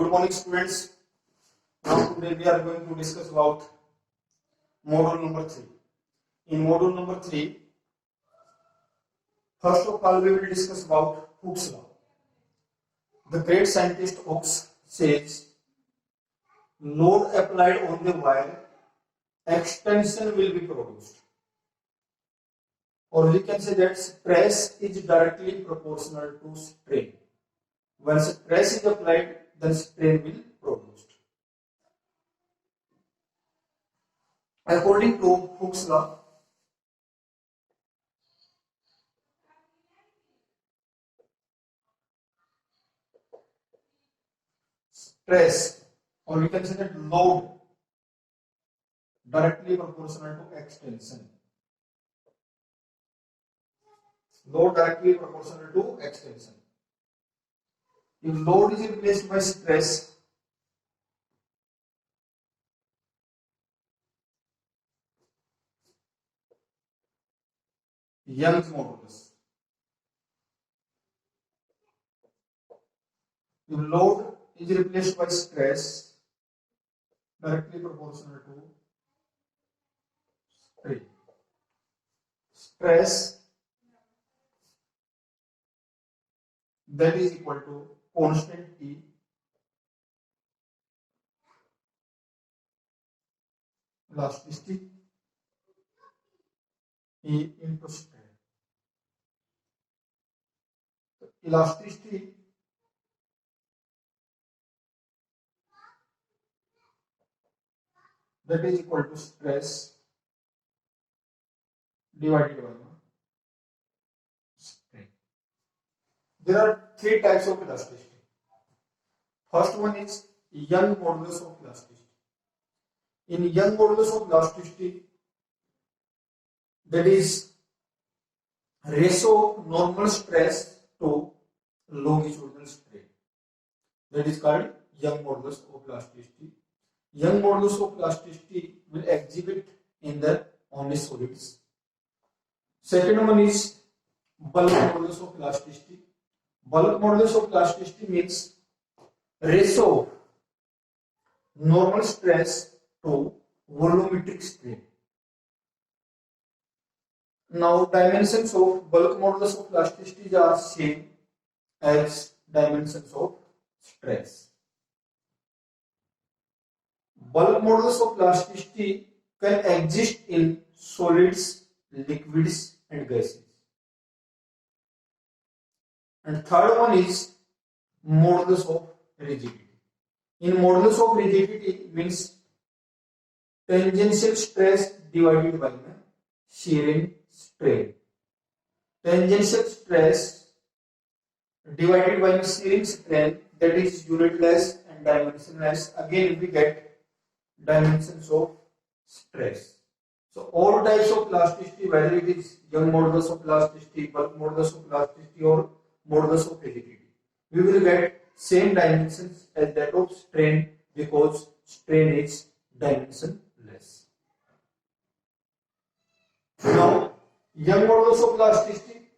Good morning, students. Now today we are going to discuss about module number 3. In module number 3, first of all we will discuss about Hooke's law. The great scientist Hooke says, load applied on the wire, extension will be produced. Or we can say that stress is directly proportional to strain. When stress is applied, then strain will be produced. According to Hooke's law, stress, or we can say that load, directly proportional to extension. Load directly proportional to extension. If load is replaced by stress, Young's modulus. If load is replaced by stress, directly proportional to strain. Stress that is equal to constant T elasticity E into strain. Elasticity that is equal to stress divided by strain. There are three types of elasticity. First one is Young modulus of elasticity. In Young modulus of elasticity, that is ratio of normal stress to longitudinal strain. That is called Young modulus of elasticity. Young modulus of elasticity will exhibit in the only solids. Second one is bulk modulus of elasticity. Bulk modulus of elasticity means ratio of normal stress to volumetric strain. Now dimensions of bulk modulus of elasticity are same as dimensions of stress. Bulk modulus of elasticity can exist in solids, liquids and gases. And third one is modulus of rigidity. In modulus of rigidity means tangential stress divided by the shearing strain. Tangential stress divided by the shearing strain, that is unitless and dimensionless. Again we get dimensions of stress. So all types of elasticity, whether it is Young modulus of elasticity, bulk modulus of elasticity or modulus of rigidity, we will get same dimensions as that of strain because strain is dimensionless. Now Young modulus of elasticity.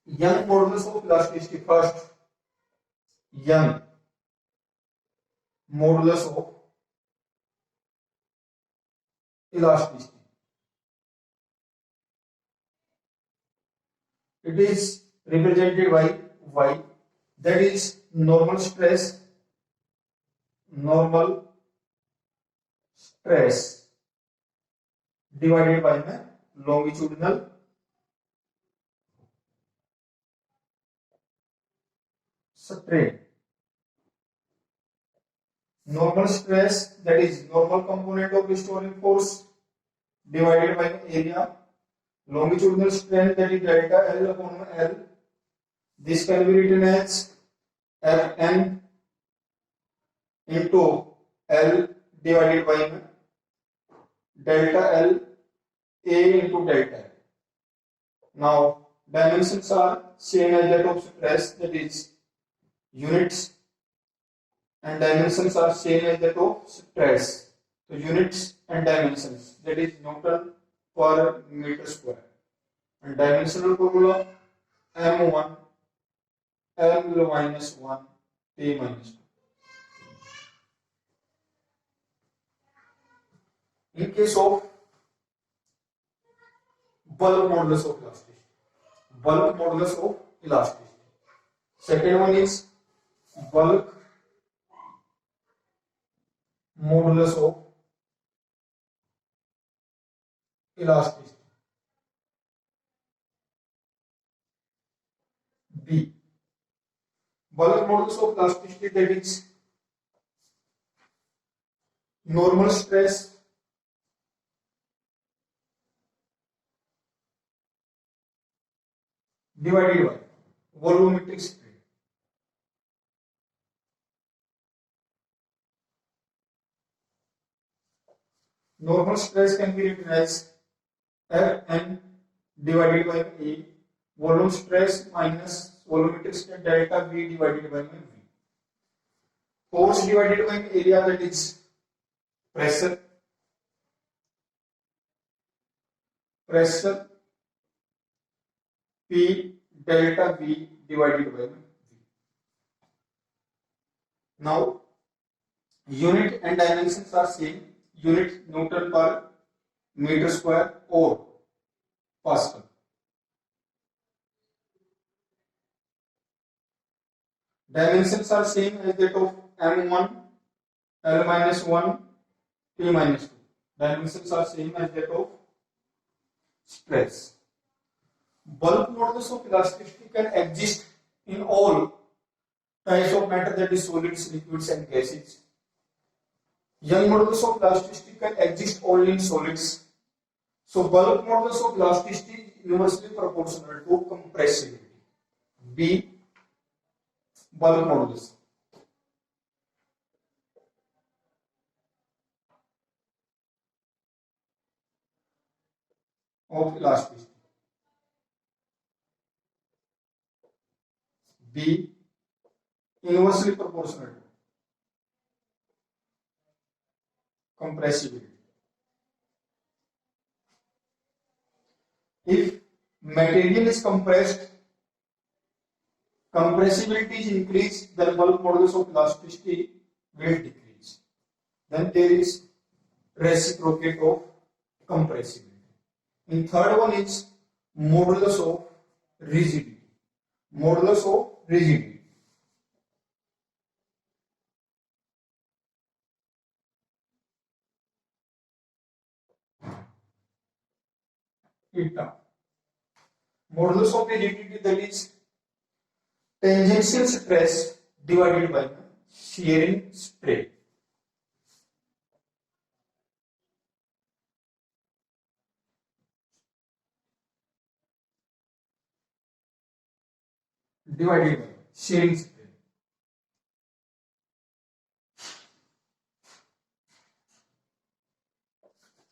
Young modulus of elasticity, first Young modulus of elasticity. It is represented by Y, that is normal stress divided by the longitudinal strain. Normal stress, that is normal component of restoring force divided by the area. Longitudinal strain, that is delta L upon L. This can be written as Fn into L divided by delta L A into delta L. Now dimensions are same as that of stress, that is units, and dimensions are same as that of stress. So units and dimensions, that is Newton per meter square. And dimensional formula M1 L minus 1 T minus 2. In case of bulk modulus of elasticity. Bulk modulus of elasticity. Second one is bulk modulus of elasticity. B. Bulk modulus of elasticity, that is normal stress divided by volumetric strain. Normal stress can be written as Fn divided by A, volume stress minus volumetric strain delta V divided by V. Force divided by area, that is pressure. Pressure P delta V divided by V. Now, unit and dimensions are same. Unit Newton per meter square or Pascal. Dimensions are same as that of M1, L minus 1, P minus 2. Dimensions are same as that of stress. Bulk modulus of elasticity can exist in all types of matter, that is solids, liquids and gases. Young modulus of elasticity can exist only in solids. So bulk modulus of elasticity is inversely proportional to compressibility. B. Bulk modulus. Of elasticity. B. Inversely proportional to compressibility. If material is compressed, compressibility is increased, then bulk modulus of elasticity will decrease. Then there is reciprocate of compressibility. In third one is modulus of rigidity. Modulus of rigidity. Eta. Modulus of rigidity, that is tangential stress divided by shearing strain. Divided by shearing strain.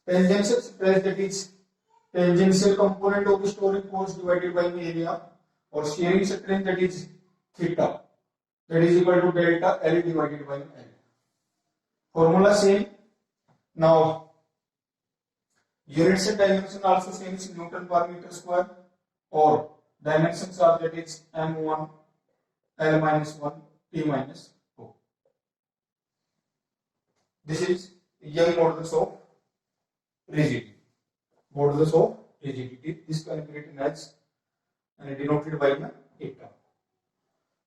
Tangential stress, that is tangential component of the storing force divided by the area, or shearing strain, that is theta, that is equal to delta L divided by L. Formula same. Now units and dimension also same, is Newton per meter square, or dimensions are, that is M1, L minus 1, T minus 4. This is Young modulus of rigidity. Modulus of rigidity. This can be written as and denoted by the eta.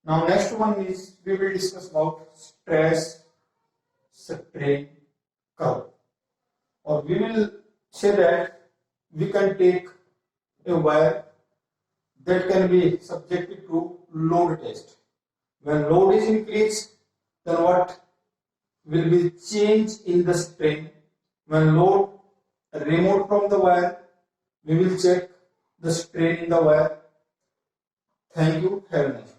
Now next one is we will discuss about stress strain curve, or we will say that we can take a wire that can be subjected to load test. When load is increased, then what will be change in the strain? When load removed from the wire, we will check the strain in the wire. Thank you. Have a nice day.